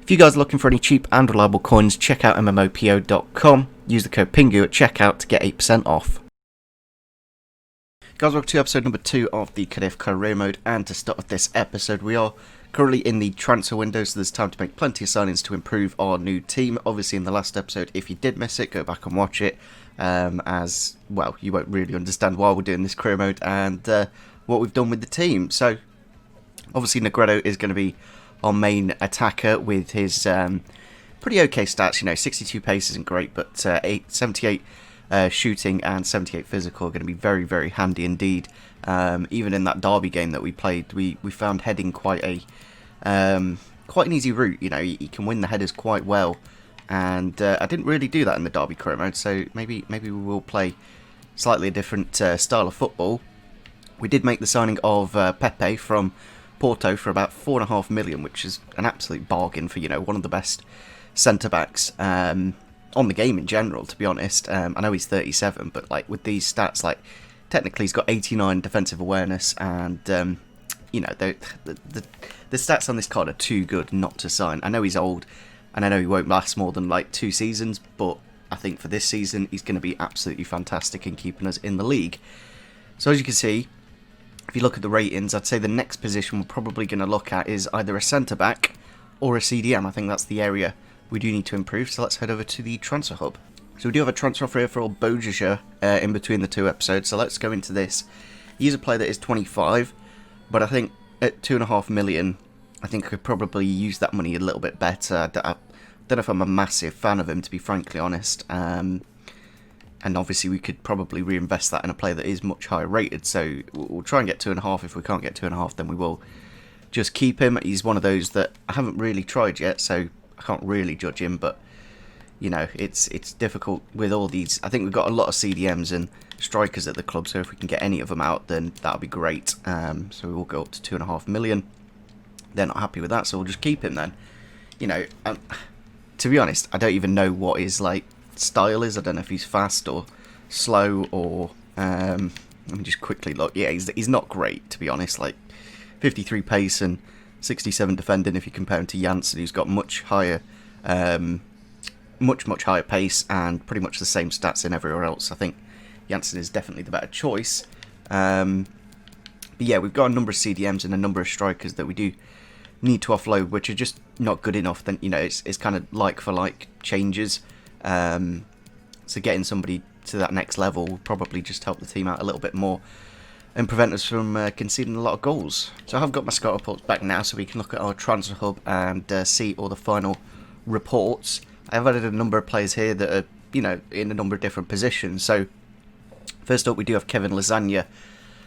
If you guys are looking for any cheap and reliable coins, check out MMOPO.com. Use the code PINGU at checkout to get 8% off. Guys, welcome to episode number 2 of the Cadiz career mode, and to start with this episode, we are currently in the transfer window, so there's time to make plenty of signings to improve our new team. Obviously, in the last episode, if you did miss it, go back and watch it, as, well, you won't really understand why we're doing this career mode and what we've done with the team. So, obviously, Negredo is going to be our main attacker with his pretty okay stats. 62 pace isn't great, but 78 shooting and 78 physical are going to be very, very handy indeed. Even in that derby game that we played, we found heading quite an easy route. He can win the headers quite well, and I didn't really do that in the derby career mode, so maybe we will play slightly a different style of football. We did make the signing of Pepe from Porto for about 4.5 million, which is an absolute bargain for one of the best centre backs on the game in general. To be honest, I know he's 37, but with these stats, technically he's got 89 defensive awareness, and the stats on this card are too good not to sign. I know he's old, and I know he won't last more than 2 seasons, but I think for this season he's going to be absolutely fantastic in keeping us in the league. So as you can see, if you look at the ratings, I'd say the next position we're probably going to look at is either a centre-back or a CDM. I think that's the area we do need to improve, so let's head over to the transfer hub. So we do have a transfer offer here for Bojaja in between the 2 episodes, so let's go into this. He's a player that is 25, but I think at 2.5 million, I think I could probably use that money a little bit better. I don't know if I'm a massive fan of him, to be frankly honest. And obviously we could probably reinvest that in a player that is much higher rated, so we'll try and get 2.5. If we can't get 2.5, then we will just keep him. He's one of those that I haven't really tried yet, so I can't really judge him, but it's difficult with all these. I think we've got a lot of CDMs and strikers at the club, so if we can get any of them out, then that'll be great. So we will go up to 2.5 million. They're not happy with that, so we'll just keep him then. To be honest, I don't even know what his style is. I don't know if he's fast or slow or let me just quickly look. Yeah, he's not great, to be honest. 53 pace and 67 defending if you compare him to Janssen, who's got much higher much higher pace and pretty much the same stats in everywhere else. I think Janssen is definitely the better choice. But yeah, we've got a number of CDMs and a number of strikers that we do need to offload, which are just not good enough. Then it's kind of like for like changes. So getting somebody to that next level will probably just help the team out a little bit more and prevent us from conceding a lot of goals. So I have got my scout reports back now, so we can look at our transfer hub and see all the final reports. I have added a number of players here that are in a number of different positions. So first up, we do have Kevin Lasagna.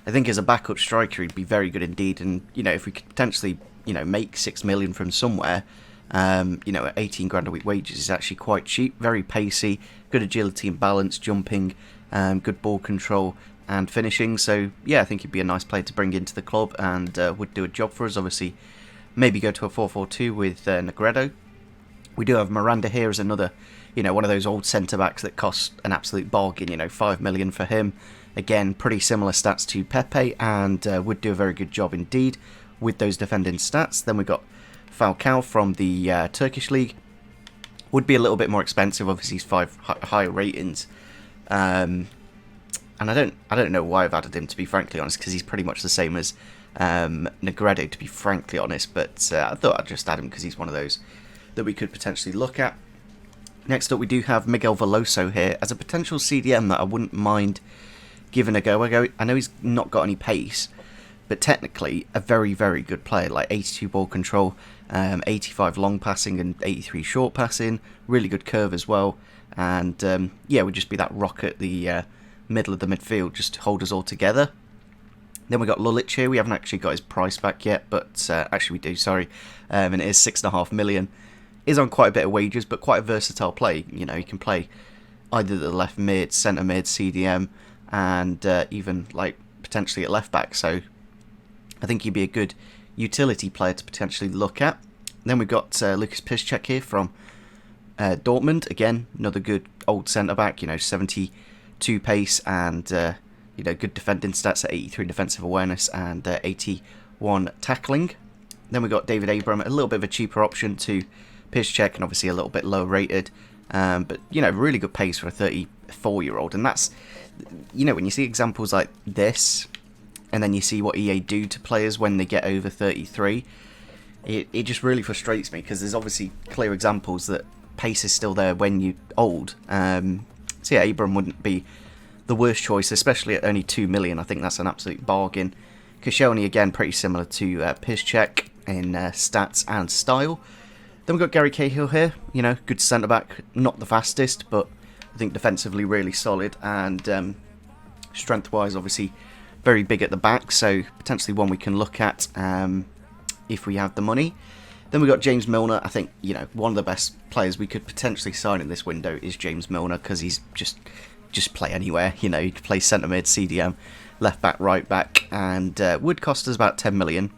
I think as a backup striker he'd be very good indeed, and if we could potentially make 6 million from somewhere, at 18 grand a week wages is actually quite cheap. Very pacey, good agility and balance, jumping, good ball control and finishing. So yeah, I think he'd be a nice player to bring into the club and would do a job for us. Obviously, maybe go to a 4-4-2 with Negredo. We do have Miranda here as another, one of those old centre backs that cost an absolute bargain. 5 million for him. Again, pretty similar stats to Pepe, and would do a very good job indeed with those defending stats. Then we got Falcao from the Turkish league. Would be a little bit more expensive. Obviously, he's 5 higher ratings. And I don't know why I've added him, to be frankly honest, because he's pretty much the same as Negredo, to be frankly honest. But I thought I'd just add him because he's one of those that we could potentially look at. Next up, we do have Miguel Veloso here as a potential CDM that I wouldn't mind giving a go. I know he's not got any pace, but technically a very, very good player. 82 ball control, 85 long passing and 83 short passing. Really good curve as well. And yeah, would just be that rock at the middle of the midfield, just to hold us all together. Then we got Lulic here. We haven't actually got his price back yet, but actually we do, sorry. And it is 6.5 million. Is on quite a bit of wages, but quite a versatile play. He can play either the left mid, centre mid, CDM, and even potentially at left back. So I think he'd be a good utility player to potentially look at. Then we've got Lucas Piszczek here from Dortmund. Again, another good old centre back. 72 pace and good defending stats at 83 defensive awareness and 81 tackling. Then we got David Abram, a little bit of a cheaper option to Piszczek, and obviously a little bit lower rated. But, you know, really good pace for a 34-year-old. And that's, you know, when you see examples like this, and then you see what EA do to players when they get over 33, it just really frustrates me, because there's obviously clear examples that pace is still there when you're old. So yeah, Abram wouldn't be the worst choice, especially at only 2 million. I think that's an absolute bargain. Koscielny, again, pretty similar to Piszczek in stats and style. Then we've got Gary Cahill here, you know, good centre-back, not the fastest, but I think defensively really solid, and strength-wise, obviously, very big at the back, so potentially one we can look at if we have the money. Then we've got James Milner. I think, you know, one of the best players we could potentially sign in this window is James Milner, because he's just play anywhere, you know, he could play centre mid, CDM, left back, right back, and would cost us about 10 million,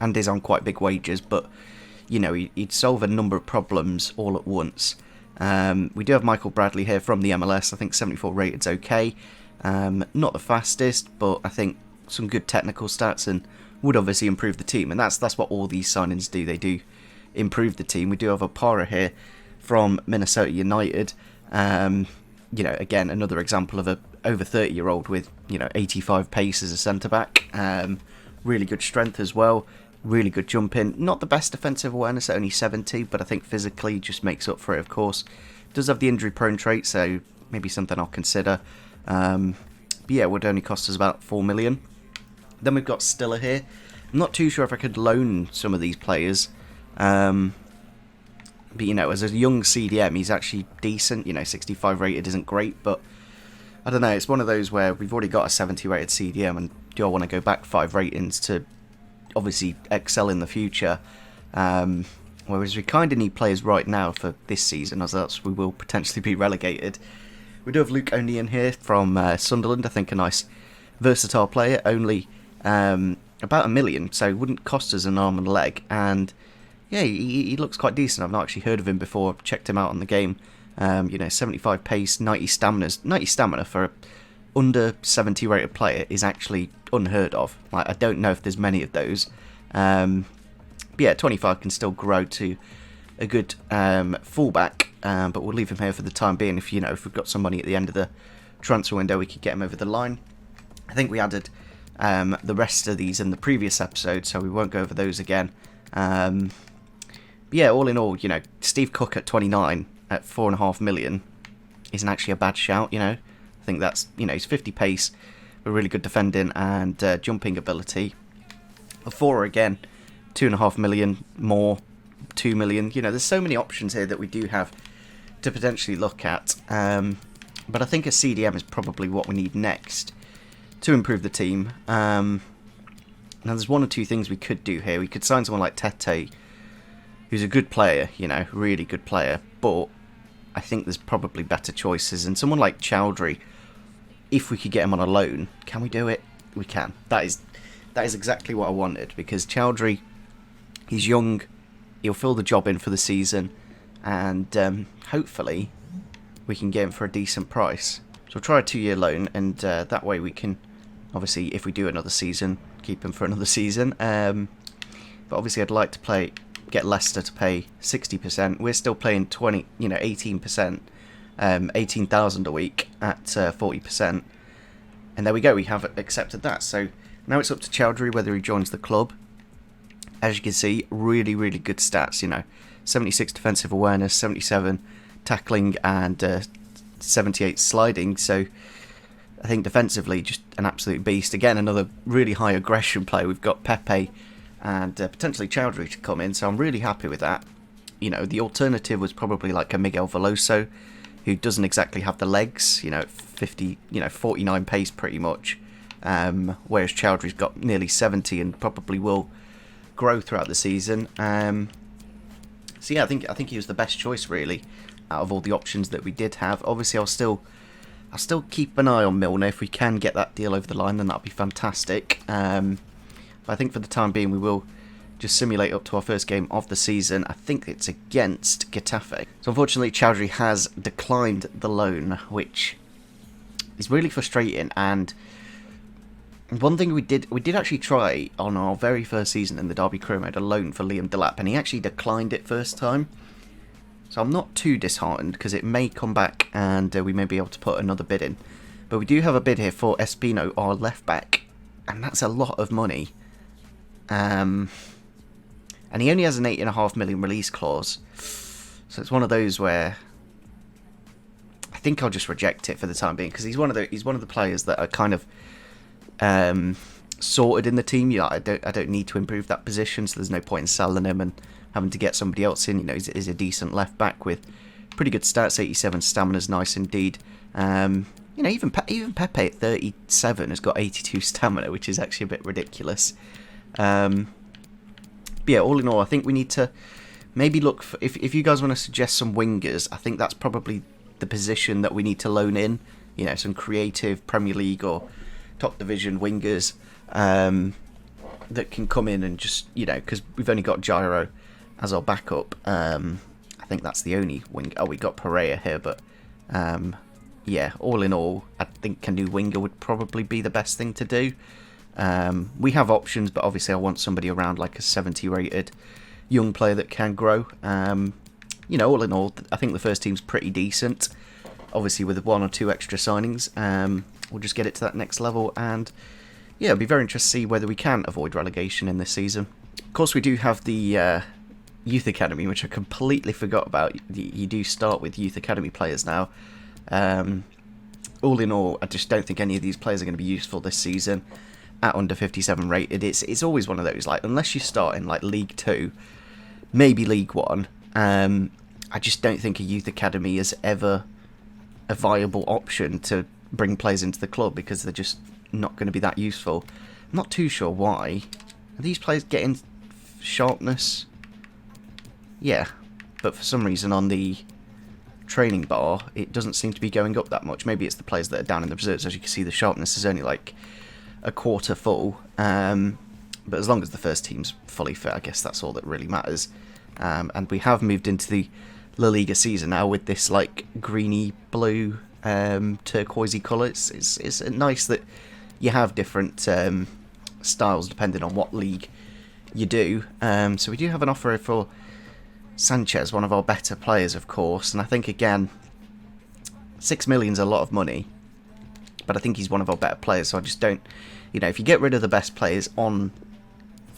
and is on quite big wages, but, you know, he'd solve a number of problems all at once. We do have Michael Bradley here from the MLS. I think 74 rated's okay. Not the fastest, but I think some good technical stats, and would obviously improve the team, and that's what all these signings do. They do improve the team. We do have a Para here from Minnesota United. You know, again, another example of a over 30-year-old with, you know, 85 pace as a centre-back. Really good strength as well. Really good jumping. Not the best defensive awareness at only 70, but I think physically just makes up for it, of course. Does have the injury-prone trait, so maybe something I'll consider. But yeah, it would only cost us about 4 million. Then we've got Stiller here. I'm not too sure if I could loan some of these players. But, you know, as a young CDM, he's actually decent. You know, 65 rated isn't great, but I don't know. It's one of those where we've already got a 70 rated CDM, and do I want to go back 5 ratings to obviously excel in the future? Whereas we kind of need players right now for this season, as else we will potentially be relegated. We do have Luke O'Neill here from Sunderland. I think a nice versatile player, only about 1 million, so wouldn't cost us an arm and a leg, and yeah, he looks quite decent. I've not actually heard of him before. I've checked him out on the game. You know, 75 pace, 90 stamina. 90 stamina for a under 70 rated player is actually unheard of. Like, I don't know if there's many of those. But yeah, 25 can still grow to a good fullback. But we'll leave him here for the time being. If we've got some money at the end of the transfer window, we could get him over the line. I think we added the rest of these in the previous episode, so we won't go over those again. Yeah, all in all, you know, Steve Cook at 29 at 4.5 million isn't actually a bad shout, you know. I think that's, you know, he's 50 pace, with really good defending and jumping ability. Afora again, 2.5 million more, 2 million. You know, there's so many options here that we do have to potentially look at. But I think a CDM is probably what we need next to improve the team. Now, there's one or two things we could do here. We could sign someone like Tete, who's a good player, you know, really good player, but I think there's probably better choices. And someone like Chowdhury, if we could get him on a loan, can we do it? We can. That is exactly what I wanted, because Chowdhury, he's young, he'll fill the job in for the season, and hopefully we can get him for a decent price. So we'll try a 2-year loan, and that way we can, obviously, if we do another season, keep him for another season. But obviously I'd like to get Leicester to pay 60%. We're still paying 18%, 18,000 a week at 40%. And there we go, we have accepted that. So now it's up to Chowdhury whether he joins the club. As you can see, really, really good stats, you know. 76 defensive awareness, 77 tackling, and 78 sliding. So I think defensively, just an absolute beast. Again, another really high aggression player. We've got Pepe and potentially Chowdhury to come in, so I'm really happy with that. You know, the alternative was probably like a Miguel Veloso, who doesn't exactly have the legs, you know, 49 pace pretty much, whereas Chowdhury's got nearly 70 and probably will grow throughout the season. So yeah, I think he was the best choice really out of all the options that we did have. Obviously, I'll still keep an eye on Milner. If we can get that deal over the line, then that'd be fantastic. But I think for the time being, we will just simulate up to our first game of the season. I think it's against Getafe. So unfortunately, Chowdhury has declined the loan, which is really frustrating. And One thing we did actually try on our very first season in the Derby career mode a loan for Liam Delap, and he actually declined it first time. So I'm not too disheartened because it may come back and we may be able to put another bid in. But we do have a bid here for Espino, our left back, and that's a lot of money. And he only has an 8.5 million release clause, so it's one of those where I think I'll just reject it for the time being because he's one of the players that are kind of sorted in the team. Yeah, I don't need to improve that position, so there's no point in selling him and having to get somebody else in. You know, he's a decent left back with pretty good stats. 87 stamina is nice indeed. You know, even Pepe at 37 has got 82 stamina, which is actually a bit ridiculous. But yeah, all in all, I think we need to maybe look for, if you guys want to suggest some wingers, I think that's probably the position that we need to loan in. You know, some creative Premier League or top division wingers that can come in and just, you know, because we've only got Gyro as our backup. I think that's the only wing. Oh, we got Pereira here, but yeah, all in all, I think Canoe winger would probably be the best thing to do. We have options, but obviously I want somebody around like a 70 rated young player that can grow. You know, all in all, I think the first team's pretty decent. Obviously with one or two extra signings, we'll just get it to that next level, and yeah, it'll be very interesting to see whether we can avoid relegation in this season. Of course, we do have the Youth Academy, which I completely forgot about. You do start with Youth Academy players now. All in all, I just don't think any of these players are going to be useful this season at under 57 rated. It's always one of those, like, unless you start in like League 2, maybe League 1, I just don't think a Youth Academy is ever a viable option to bring players into the club because they're just not going to be that useful. I'm not too sure why. Are these players getting sharpness? Yeah, but for some reason on the training bar it doesn't seem to be going up that much. Maybe it's the players that are down in the reserves. As you can see, the sharpness is only like a quarter full, but as long as the first team's fully fit, I guess that's all that really matters. And we have moved into the La Liga season now with this like greeny blue turquoisey colour. It's nice that you have different styles depending on what league you do. So we do have an offer for Sanchez, one of our better players, of course, and I think again 6 million's a lot of money, but I think he's one of our better players, so I just don't, you know, if you get rid of the best players on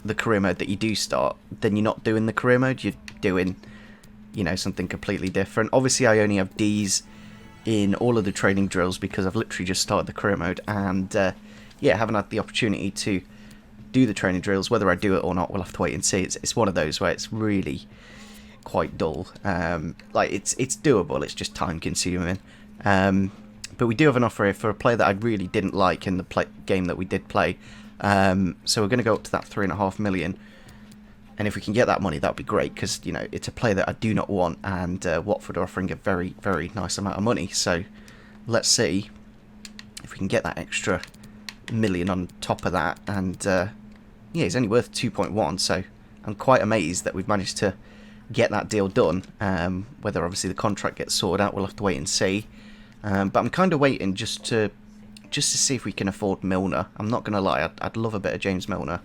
the career mode that you do start, then you're not doing the career mode, you're doing, you know, something completely different. Obviously I only have D's in all of the training drills because I've literally just started the career mode, and yeah, haven't had the opportunity to do the training drills. Whether I do it or not, we'll have to wait and see. It's one of those where it's really quite dull. Like it's doable, it's just time consuming. But we do have an offer here for a player that I really didn't like in the game that we did play. So we're going to go up to that 3.5 million, and if we can get that money, that would be great, because you know it's a player that I do not want, and Watford are offering a very, very nice amount of money. So let's see if we can get that extra million on top of that. And yeah, he's only worth 2.1, so I'm quite amazed that we've managed to get that deal done. Whether obviously the contract gets sorted out, we'll have to wait and see. But I'm kind of waiting just to see if we can afford Milner. I'm not going to lie, I'd love a bit of James Milner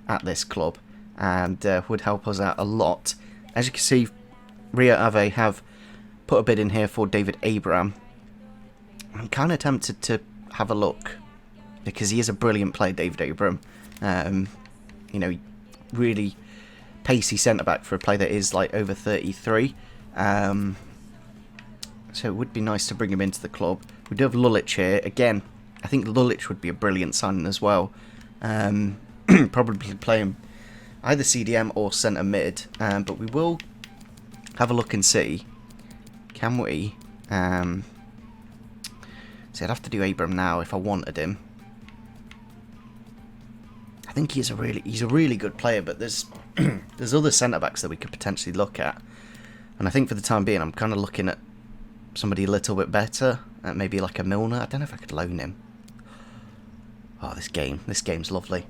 at this club, and would help us out a lot. As you can see, Rio Ave have put a bid in here for David Abraham. I'm kind of tempted to have a look, because he is a brilliant player, David Abraham. You know, really pacey centre-back for a player that is like over 33. So it would be nice to bring him into the club. We do have Lulic here. Again, I think Lulic would be a brilliant signing as well. Probably play him either CDM or centre mid. But we will have a look and see. Can we? See, I'd have to do Abraham now if I wanted him. I think he's a really good player, but there's there's other centre backs that we could potentially look at, and I think for the time being I'm kind of looking at somebody a little bit better, maybe like a Milner. I don't know if I could loan him. Oh, this game's lovely.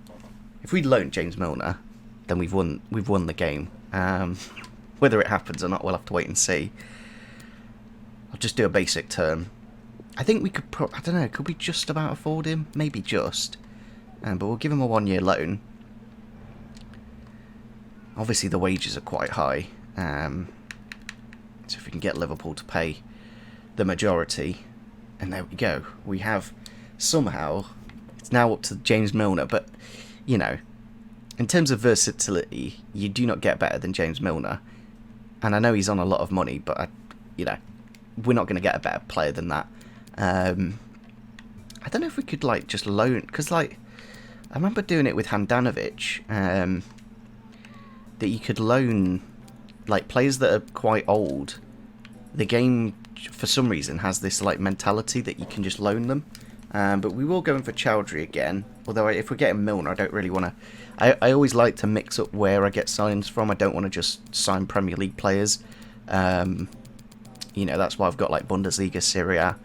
If we'd loaned James Milner, then we've won the game. Whether it happens or not, we'll have to wait and see. I'll just do a basic turn. I think we could I don't know, could we just about afford him? Maybe just. but we'll give him a 1-year loan. Obviously the wages are quite high, so if we can get Liverpool to pay the majority, and there we go. We have somehow, it's now up to James Milner, but you know, in terms of versatility, you do not get better than James Milner. And I know he's on a lot of money, but you know, we're not going to get a better player than that. I don't know if we could like just loan, because like I remember doing it with Handanovic, that you could loan like players that are quite old. The game for some reason has this like mentality that you can just loan them. But we will go in for Chowdhury again. Although if we're getting Milner, I don't really want to. I always like to mix up where I get signs from. I don't want to just sign Premier League players. You know, that's why I've got like Bundesliga, Serie A,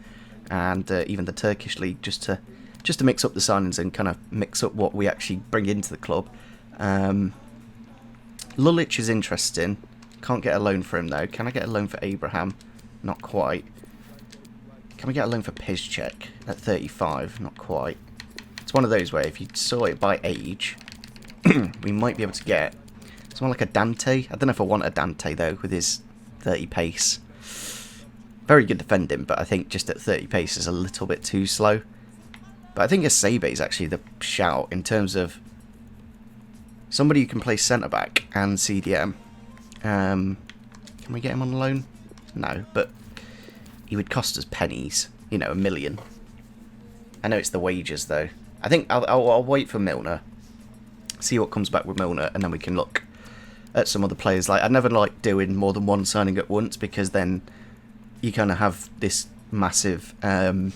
and even the Turkish league, just to mix up the signings and kind of mix up what we actually bring into the club. Lulic is interesting. Can't get a loan for him though. Can I get a loan for Abraham? Not quite. Can we get a loan for Piszczek at 35? Not quite. It's one of those where if you saw it by age, we might be able to get someone like a Dante. I don't know if I want a Dante though with his 30 pace. Very good defending, but I think just at 30 pace is a little bit too slow. But I think Sebe is actually the shout in terms of somebody who can play centre-back and CDM. Can we get him on loan? No, but he would cost us pennies. You know, $1 million. I know it's the wages, though. I think I'll wait for Milner. See what comes back with Milner, and then we can look at some other players. Like I never like doing more than one signing at once, because then you kind of have this massive kind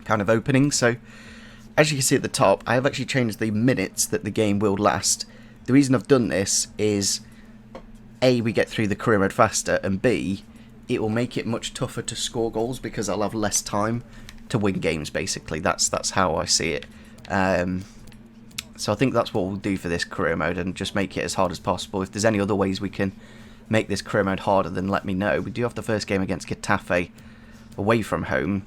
of opening. So as you can see at the top, I have actually changed the minutes that the game will last. The reason I've done this is A, we get through the career mode faster, and B, it will make it much tougher to score goals because I'll have less time to win games, basically. That's how I see it. So I think that's what we'll do for this career mode, and just make it as hard as possible. If there's any other ways we can make this career mode harder, then let me know. We do have the first game against Getafe away from home.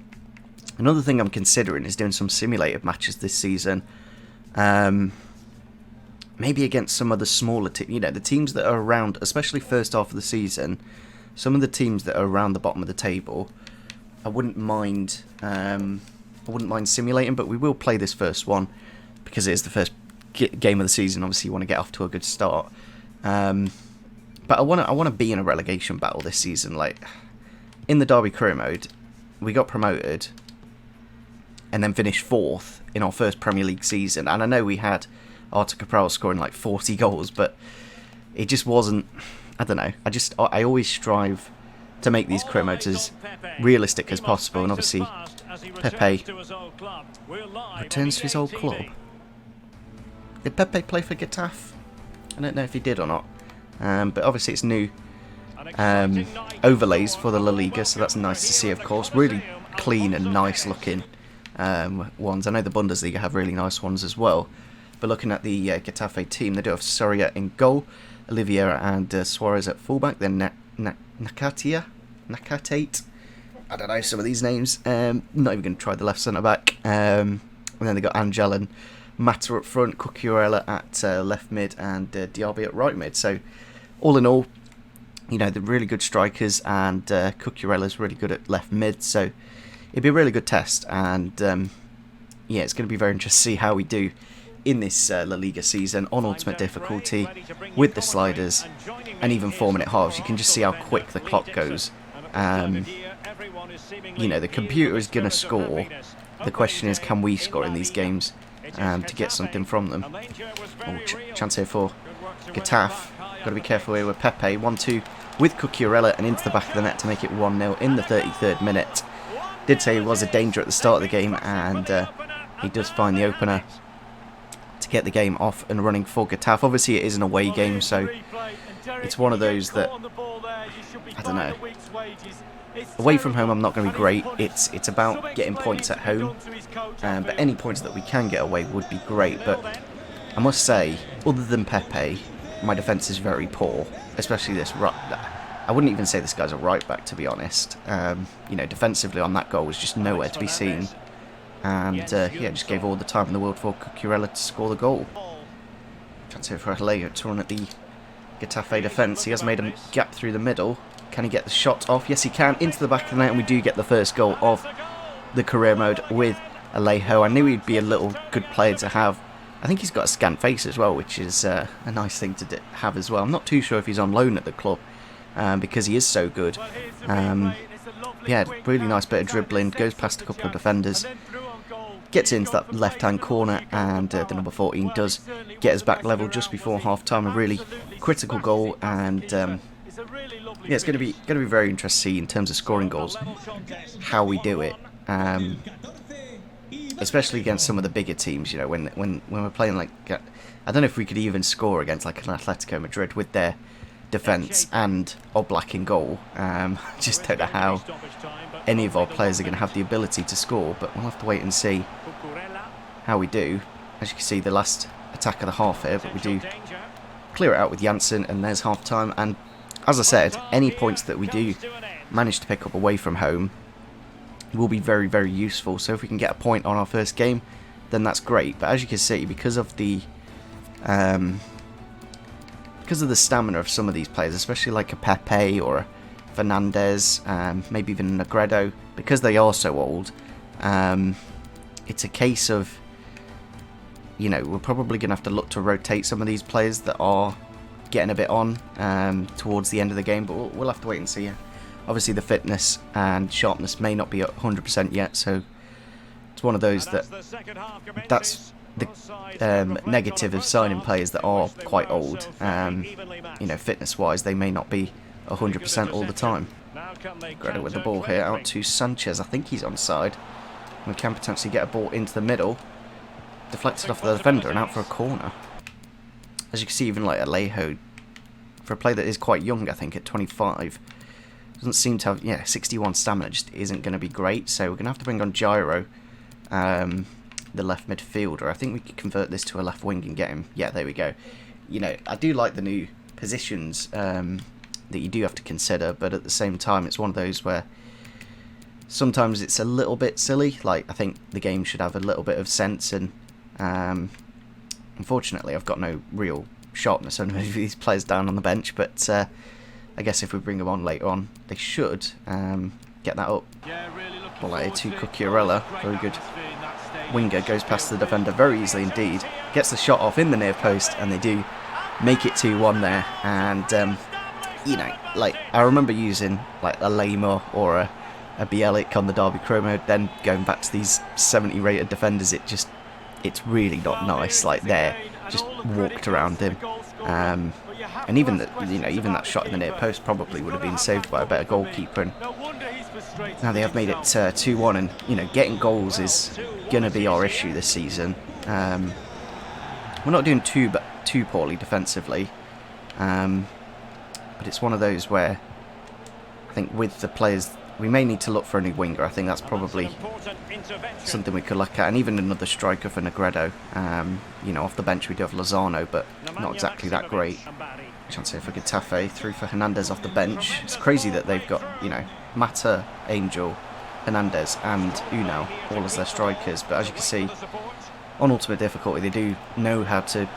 Another thing I'm considering is doing some simulated matches this season. Maybe against some of the smaller teams, you know, the teams that are around, especially first half of the season. Some of the teams that are around the bottom of the table, I wouldn't mind simulating, but we will play this first one because it is the first game of the season. Obviously, you want to get off to a good start. But I want to be in a relegation battle this season. Like in the Derby career mode, we got promoted and then finished 4th in our first Premier League season. And I know we had Artur Cabral scoring like 40 goals, but it just wasn't. I don't know. I always strive to make these career modes as realistic as possible. And obviously, Pepe returns to his old club. Did Pepe play for Getafe? I don't know if he did or not. But obviously it's new overlays for the La Liga, so that's nice to see, of course. Really clean and nice looking ones. I know the Bundesliga have really nice ones as well. But looking at the Getafe team, they do have Soria in goal, Oliveira and Suarez at fullback, then Nakatate. I don't know some of these names. Not even going to try the left centre back. And then they got Angel and Mata up front, Cucurella at left mid, and Diaby at right mid. So all in all, you know, they're really good strikers, and Cucurella's really good at left mid. So it'd be a really good test, and yeah, it's going to be very interesting to see how we do in this La Liga season on ultimate difficulty with the sliders and even 4-minute halves. You can just see how quick the clock goes. You know, the computer is going to score. The question is, can we score in these games to get something from them? Oh, chance here for Getafe. Got to be careful here with Pepe. 1-2 with Cucurella and into the back of the net to make it 1-0 in the 33rd minute. Did say he was a danger at the start of the game, and he does find the opener to get the game off and running for Getafe. Obviously it is an away game, so it's one of those that, I don't know, away from home I'm not going to be great. It's about getting points at home, but any points that we can get away would be great. But I must say, other than Pepe, my defence is very poor, especially this right. I wouldn't even say this guy's a right back, to be honest. You know, defensively on that goal was just nowhere to be seen. and yeah, just gave all the time in the world for Cucurella to score the goal. Chance here for Alejo to run at the Getafe defence. He has made a gap through the middle. Can he get the shot off? Yes, he can. Into the back of the net, and we do get the first goal of the career mode with Alejo. I knew he'd be a little good player to have. I think he's got a scant face as well, which is a nice thing to have as well. I'm not too sure if he's on loan at the club because he is so good. Yeah, really nice bit of dribbling. Goes past a couple of defenders. Gets into that left-hand corner, and the number 14 does get us back level just before half-time. A really critical goal, and yeah, it's going to be very interesting to see in terms of scoring goals how we do it, especially against some of the bigger teams. You know, when we're playing like, I don't know if we could even score against like an Atletico Madrid with their defence and Oblak in goal. Just don't know how any of our players are going to have the ability to score, but we'll have to wait and see how we do. As you can see, the last attack of the half here, but we do clear it out with Janssen, and there's half time. And as I said, any points that we do manage to pick up away from home will be very, very useful. So if we can get a point on our first game, then that's great. But as you can see, because of the stamina of some of these players, especially like a Pepe or a Fernandez, maybe even Negredo, because they are so old, it's a case of, you know, we're probably going to have to look to rotate some of these players that are getting a bit on towards the end of the game, but we'll have to wait and see. Obviously the fitness and sharpness may not be at 100% yet, so it's one of those that's the negative of signing players that are quite old. You know, fitness wise they may not be 100% all the time. Greta with the ball here out to Sanchez. I think he's onside. We can potentially get a ball into the middle, deflected off the defender and out for a corner. As you can see, even like Alejo, for a player that is quite young, I think at 25, doesn't seem to have 61 stamina, just isn't going to be great. So we're going to have to bring on Gyro, the left midfielder. I think we could convert this to a left wing and get him. Yeah, there we go. You know, I do like the new positions that you do have to consider, but at the same time it's one of those where sometimes it's a little bit silly. Like, I think the game should have a little bit of sense, and unfortunately I've got no real sharpness on these players down on the bench, but I guess if we bring them on later on they should get that up. Ball out to Cucurella, very good winger, goes past the defender very easily indeed, gets the shot off in the near post, and they do make it 2-1 there. And you know, like, I remember using like a Lema or a Bielik on the Derby Chromo, then going back to these 70 rated defenders, it's really not nice. Like, they're just walked around him, and even that shot in the near post probably would have been saved by a better goalkeeper. And now they have made it 2-1, and you know, getting goals is going to be our issue this season. We're not doing too poorly defensively, but it's one of those where I think with the players we may need to look for a new winger. I think that's probably something we could look at, and even another striker for Negredo. You know, off the bench we do have Lozano, but not exactly that great. Chance here for Getafe, through for Hernandez off the bench. It's crazy that they've got, you know, Mata, Angel, Hernandez and Unal all as their strikers, but as you can see, on ultimate difficulty they do know how to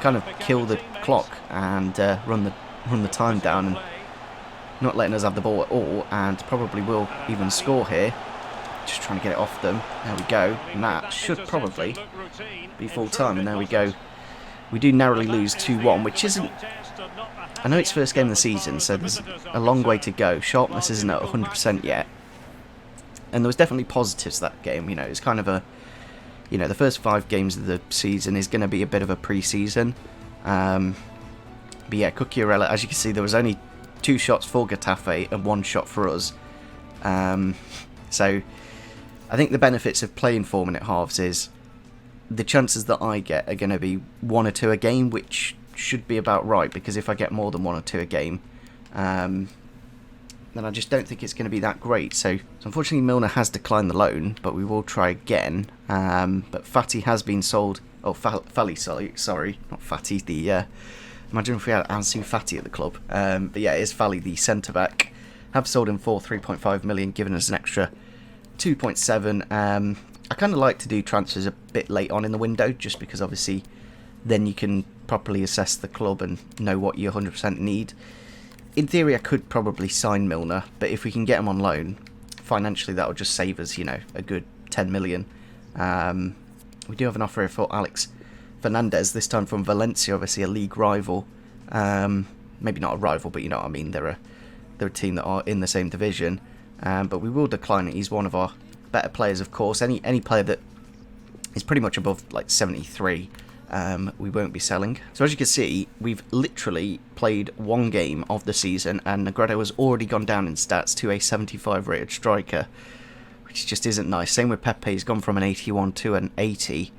kind of kill the clock and run the time down, and not letting us have the ball at all, and probably will even score here. Just trying to get it off them. There we go, and that should probably be full time, and there we go. We do narrowly lose 2-1, which isn't... I know it's first game of the season, so there's a long way to go. Sharpness isn't at 100% yet, and there was definitely positives to that game. You know, it's kind of a... You know, the first 5 games of the season is going to be a bit of a pre-season. But yeah, Cucurella, as you can see, there was only 2 shots for Getafe and 1 shot for us. So I think the benefits of playing 4-minute halves is the chances that I get are going to be 1 or 2 a game, which should be about right, because if I get more than 1 or 2 a game, then I just don't think it's going to be that great. So unfortunately Milner has declined the loan, but we will try again. But Fati has been sold. Oh, Fally, sorry, not Fati. Imagine if we had Ansu Fati at the club. But yeah, it is Fally, the centre-back. Have sold him for 3.5 million, giving us an extra 2.7. I kind of like to do transfers a bit late on in the window, just because obviously then you can properly assess the club and know what you 100% need. In theory, I could probably sign Milner, but if we can get him on loan, financially that will just save us, you know, a good 10 million. We do have an offer here for Alex Fernandez, this time from Valencia, obviously a league rival. Maybe not a rival, but you know what I mean. They're a team that are in the same division. But we will decline it. He's one of our better players, of course. Any player that is pretty much above like 73, we won't be selling. So as you can see, we've literally played one game of the season, and Negredo has already gone down in stats to a 75 rated striker, which just isn't nice. Same with Pepe, he's gone from an 81 to an 80,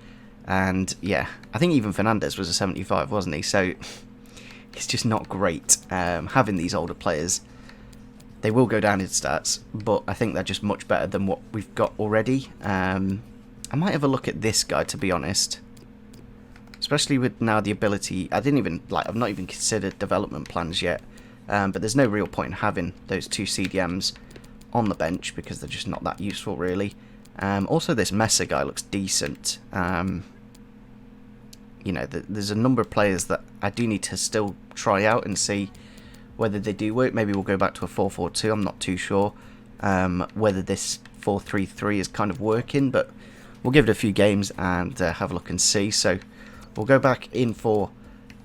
and yeah, I think even Fernandez was a 75, wasn't he? So it's just not great having these older players. They will go down in stats, but I think they're just much better than what we've got already. I might have a look at this guy, to be honest. Especially with now the ability, I've not even considered development plans yet. But there's no real point in having those two CDMs on the bench because they're just not that useful, really. Also, this Messer guy looks decent. You know, there's a number of players that I do need to still try out and see whether they do work. Maybe we'll go back to a 4-4-2. I'm not too sure whether this 4-3-3 is kind of working, but we'll give it a few games and have a look and see. So we'll go back in for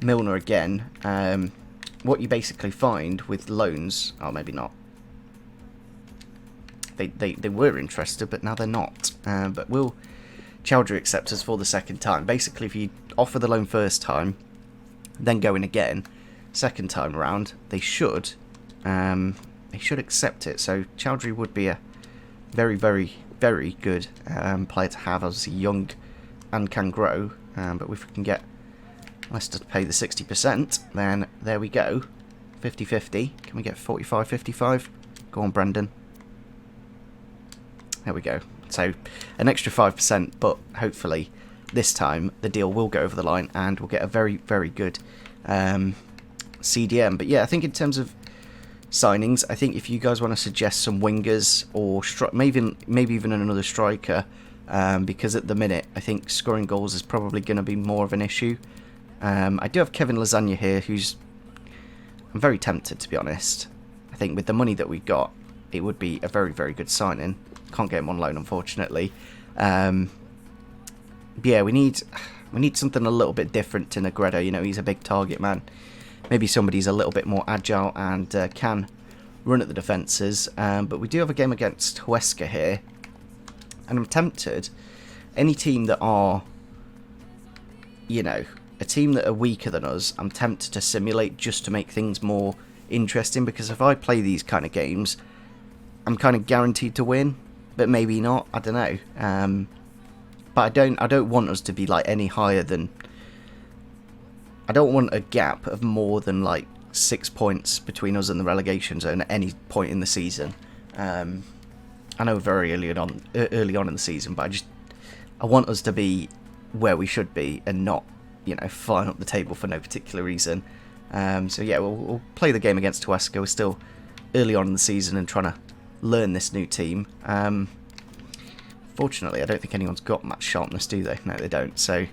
Milner again. What you basically find with loans, oh maybe not. They were interested, but now they're not. But will Chowdhury accept us for the second time? Basically, if you offer the loan first time, then go in again, second time around, they should accept it. So Chowdhury would be a very, very, very good player to have. Obviously young and can grow, but if we can get Leicester to pay the 60%, then there we go. 50-50. Can we get 45-55? Go on, Brendan. There we go. So an extra 5%, but hopefully this time the deal will go over the line and we'll get a very, very good CDM. But yeah, I think in terms of signings, I think if you guys want to suggest some wingers or maybe even another striker, because at the minute I think scoring goals is probably going to be more of an issue. I do have Kevin Lasagna here, who's I'm very tempted, to be honest. I think with the money that we got, it would be a very, very good signing. Can't get him on loan, unfortunately. But yeah, we need something a little bit different to Negredo. You know, he's a big target man. Maybe somebody's a little bit more agile and can run at the defences. But we do have a game against Huesca here, and I'm tempted. Any team that are, you know, a team that are weaker than us, I'm tempted to simulate just to make things more interesting. Because if I play these kind of games, I'm kind of guaranteed to win, but maybe not. I don't know. But I don't want us to be like any higher than. I don't want a gap of more than like 6 points between us and the relegation zone at any point in the season. I know very early on in the season, but I want us to be where we should be and not, you know, flying up the table for no particular reason. So yeah, we'll play the game against Huesca. We're still early on in the season and trying to learn this new team. Fortunately, I don't think anyone's got match sharpness, do they? No, they don't. So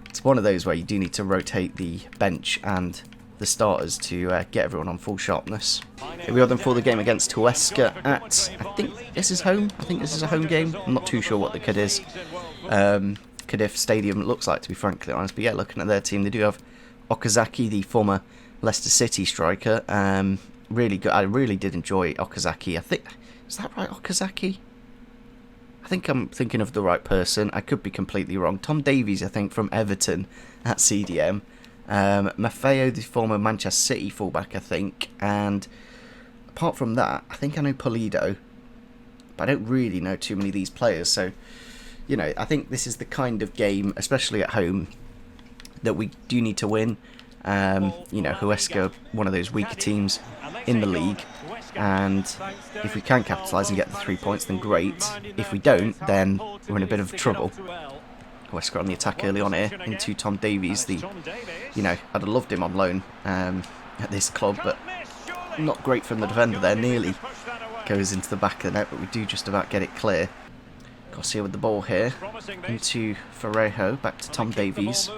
it's one of those where you do need to rotate the bench and the starters to get everyone on full sharpness. Here we are then for the game against Huesca at, I think this is home. I think this is a home game. I'm not too sure what the Cadiz Stadium looks like, to be frankly honest. But yeah, looking at their team, they do have Okazaki, the former Leicester City striker. Really good. I really did enjoy Okazaki. I think, is that right, Okazaki? I think I'm thinking of the right person. I could be completely wrong. Tom Davies, I think, from Everton at CDM. Maffeo, the former Manchester City fullback, I think. And apart from that, I think I know Pulido, but I don't really know too many of these players. So, you know, I think this is the kind of game, especially at home, that we do need to win. You know, Huesca, one of those weaker teams in the league, and if we can capitalise and get the 3 points, then great. If we don't, then we're in a bit of trouble. Huesca on the attack early on here into Tom Davies. You know, I'd have loved him on loan at this club, but not great from the defender there. Nearly goes into the back of the net, but we do just about get it clear. Garcia with the ball here. Into Ferrejo. Back to Tom Davies.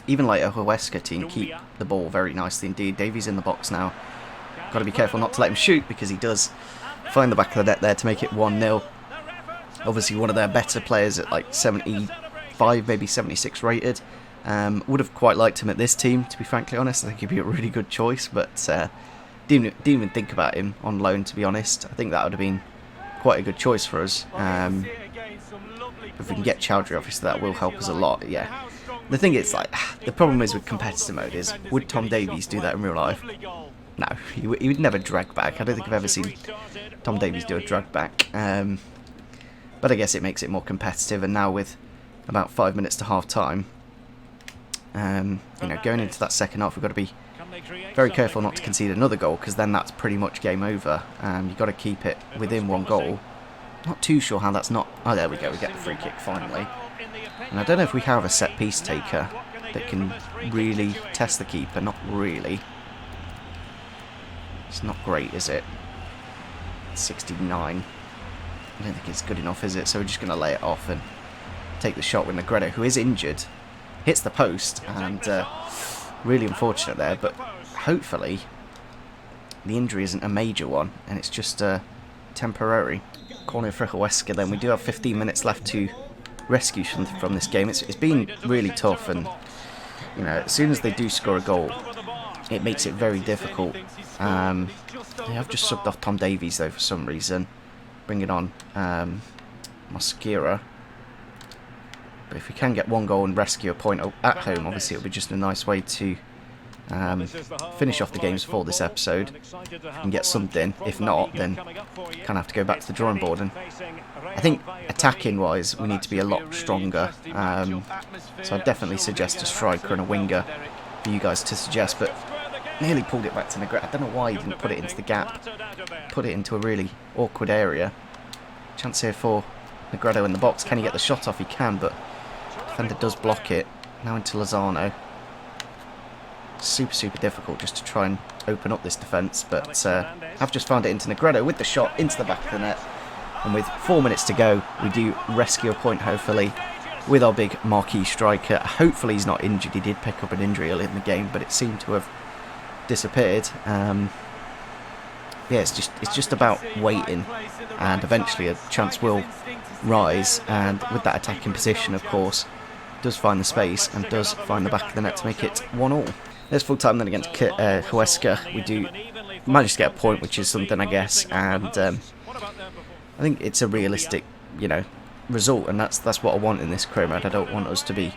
Even like a Huesca team keep the ball very nicely indeed. Davies in the box now. Got to be careful not to let him shoot because he does find the back of the net there to make it 1-0. Obviously one of their better players at like 75, maybe 76 rated. Would have quite liked him at this team, to be frankly honest. I think he'd be a really good choice, but didn't even think about him on loan, to be honest. I think that would have been quite a good choice for us. If we can get Chowdhury, obviously that will help us a lot. Yeah. The thing is, like, the problem is with competitor mode is, would Tom Davies do that in real life? No, he would never drag back. I don't think I've ever seen Tom Davies do a drag back. But I guess it makes it more competitive, and now with about 5 minutes to half time, you know, going into that second half, we've got to be very careful not to concede another goal, because then that's pretty much game over. You've got to keep it within one goal. Not too sure how that's not... Oh, there we go, we get the free kick finally. And I don't know if we have a set piece taker that can really test the keeper. Not really. It's not great, is it? 69. I don't think it's good enough, is it? So we're just going to lay it off and take the shot with Negredo, who is injured. Hits the post, and really unfortunate there, but hopefully the injury isn't a major one and it's just temporary. Corner for Huesca then. We do have 15 minutes left to rescue something from this game. It's been really tough, and you know, as soon as they do score a goal, it makes it very difficult. They have just subbed off Tom Davies though for some reason, bringing on Mosquera. But if we can get one goal and rescue a point at home, obviously it'll be just a nice way to finish off the games for this episode and get something. If not, then kind of have to go back to the drawing board. And I think attacking wise, we need to be a lot stronger. So I'd definitely suggest a striker and a winger for you guys to suggest. But nearly pulled it back to Negredo. I don't know why he didn't put it into the gap. Put it into a really awkward area. Chance here for Negredo in the box. Can he get the shot off? He can, but defender does block it. Now into Lozano. Super difficult just to try and open up this defence, but I've just found it into Negredo with the shot into the back of the net. And with 4 minutes to go, we do rescue a point, hopefully, with our big marquee striker. Hopefully he's not injured. He did pick up an injury early in the game, but it seemed to have disappeared. Yeah, it's just about waiting, and eventually a chance will rise. And with that attacking position, of course, does find the space and does find the back of the net to make it 1-1. There's full time then against Huesca. We do manage to get a point, which is something, I guess, and I think it's a realistic, you know, result, and that's what I want in this career mode. I don't want us to be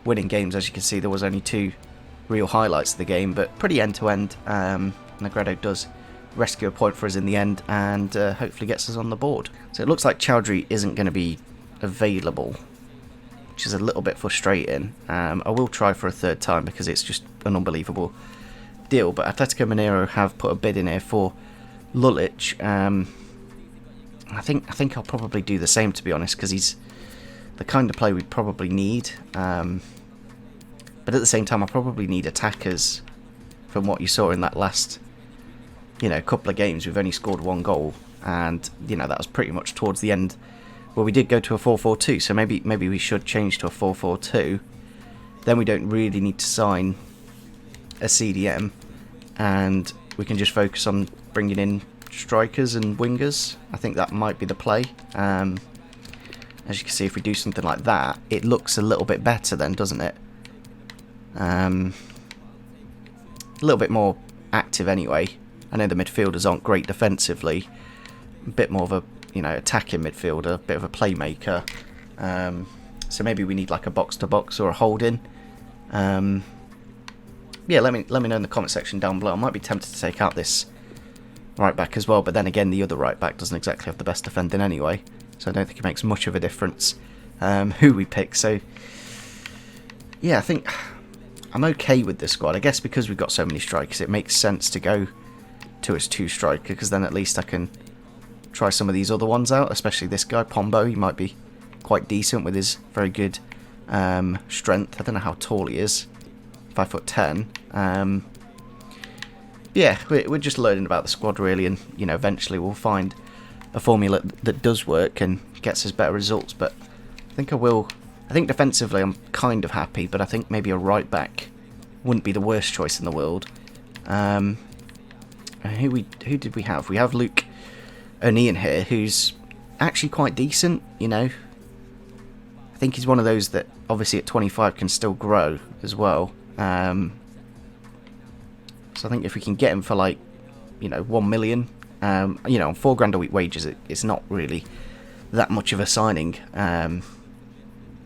winning games. As you can see, there was only 2 real highlights of the game, but pretty end to end. Negredo does rescue a point for us in the end, and hopefully gets us on the board. So it looks like Chowdhury isn't going to be available, which is a little bit frustrating. I will try for a third time because it's just an unbelievable deal. But Atletico Mineiro have put a bid in here for Lulic. I think I'll probably do the same, to be honest, because he's the kind of player we'd probably need. But at the same time, I probably need attackers. From what you saw in that last, you know, couple of games, we've only scored 1 goal, and you know that was pretty much towards the end. Well, we did go to a 4-4-2, so maybe we should change to a 4-4-2. Then we don't really need to sign a CDM, and we can just focus on bringing in strikers and wingers. I think that might be the play. As you can see, if we do something like that, it looks a little bit better then, doesn't it? A little bit more active anyway. I know the midfielders aren't great defensively. A bit more of a, you know, attacking midfielder, a bit of a playmaker. So maybe we need like a box-to-box or a hold-in. Yeah, let me know in the comment section down below. I might be tempted to take out this right back as well, but then again, the other right back doesn't exactly have the best defending anyway, so I don't think it makes much of a difference who we pick. So yeah, I think I'm okay with this squad. I guess because we've got so many strikers, it makes sense to go to as 2 striker, because then at least I can try some of these other ones out, especially this guy Pombo. He might be quite decent with his very good strength. I don't know how tall he is, 5'10". Yeah, we're just learning about the squad really, and you know, eventually we'll find a formula that does work and gets us better results. But I think I will. I think defensively I'm kind of happy, but I think maybe a right back wouldn't be the worst choice in the world. Who did we have? We have Luke O'Neill here, who's actually quite decent, you know. I think he's one of those that obviously at 25 can still grow as well. So I think if we can get him for like, you know, 1 million, you know, on £4 a week wages, it's not really that much of a signing.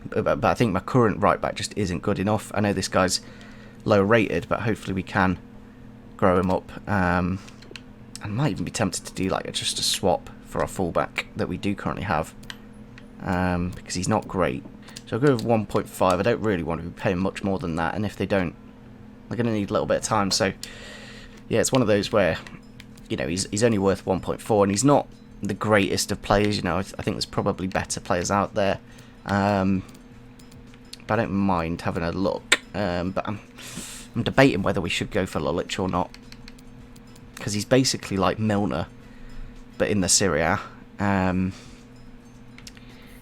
But I think my current right back just isn't good enough. I know this guy's low rated, but hopefully we can grow him up. I might even be tempted to do like just a swap for our fullback that we do currently have, because he's not great. So I'll go with 1.5. I don't really want to be paying much more than that, and if they don't, they're going to need a little bit of time. So yeah, it's one of those where, you know, he's only worth 1.4, and he's not the greatest of players. You know, I think there's probably better players out there. But I don't mind having a look. But I'm debating whether we should go for Lulic or not, because he's basically like Milner, but in the Serie A.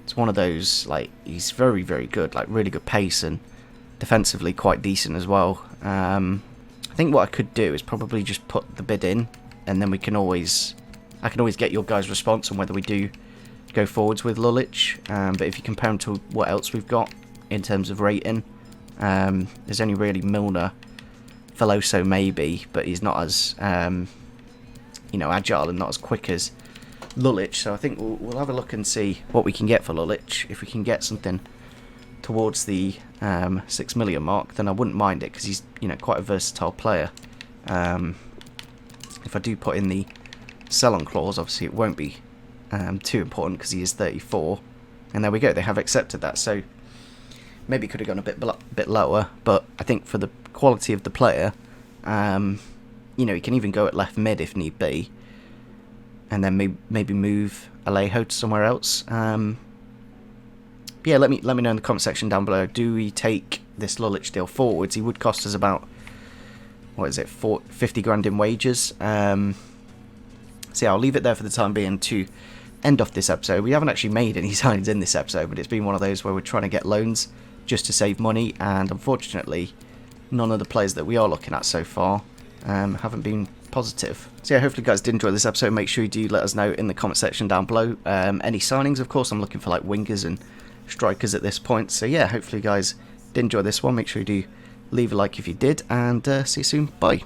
It's one of those, like, he's very, very good, like really good pace, and defensively quite decent as well. I think what I could do is probably just put the bid in, and then I can always get your guys' response on whether we do go forwards with Lulic. But if you compare him to what else we've got in terms of rating, there's only really Milner, Veloso maybe, but he's not as you know, agile and not as quick as Lulic. So I think we'll have a look and see what we can get for Lulic. If we can get something towards the 6 million mark, then I wouldn't mind it, because he's, you know, quite a versatile player. If I do put in the sell-on clause, obviously it won't be too important because he is 34, and there we go, they have accepted that. So maybe could have gone a bit lower, but I think for the quality of the player, you know, he can even go at left mid if need be, and then maybe move Alejo to somewhere else. Yeah, let me know in the comment section down below. Do we take this Lulic deal forwards? He would cost us about, what is it, 50 grand in wages. So yeah, I'll leave it there for the time being to end off this episode. We haven't actually made any signings in this episode, but it's been one of those where we're trying to get loans just to save money, and unfortunately none of the players that we are looking at so far haven't been positive. So yeah, hopefully you guys did enjoy this episode. Make sure you do let us know in the comment section down below any signings. Of course, I'm looking for like wingers and strikers at this point. So yeah, hopefully you guys did enjoy this one. Make sure you do leave a like if you did, and see you soon. Bye.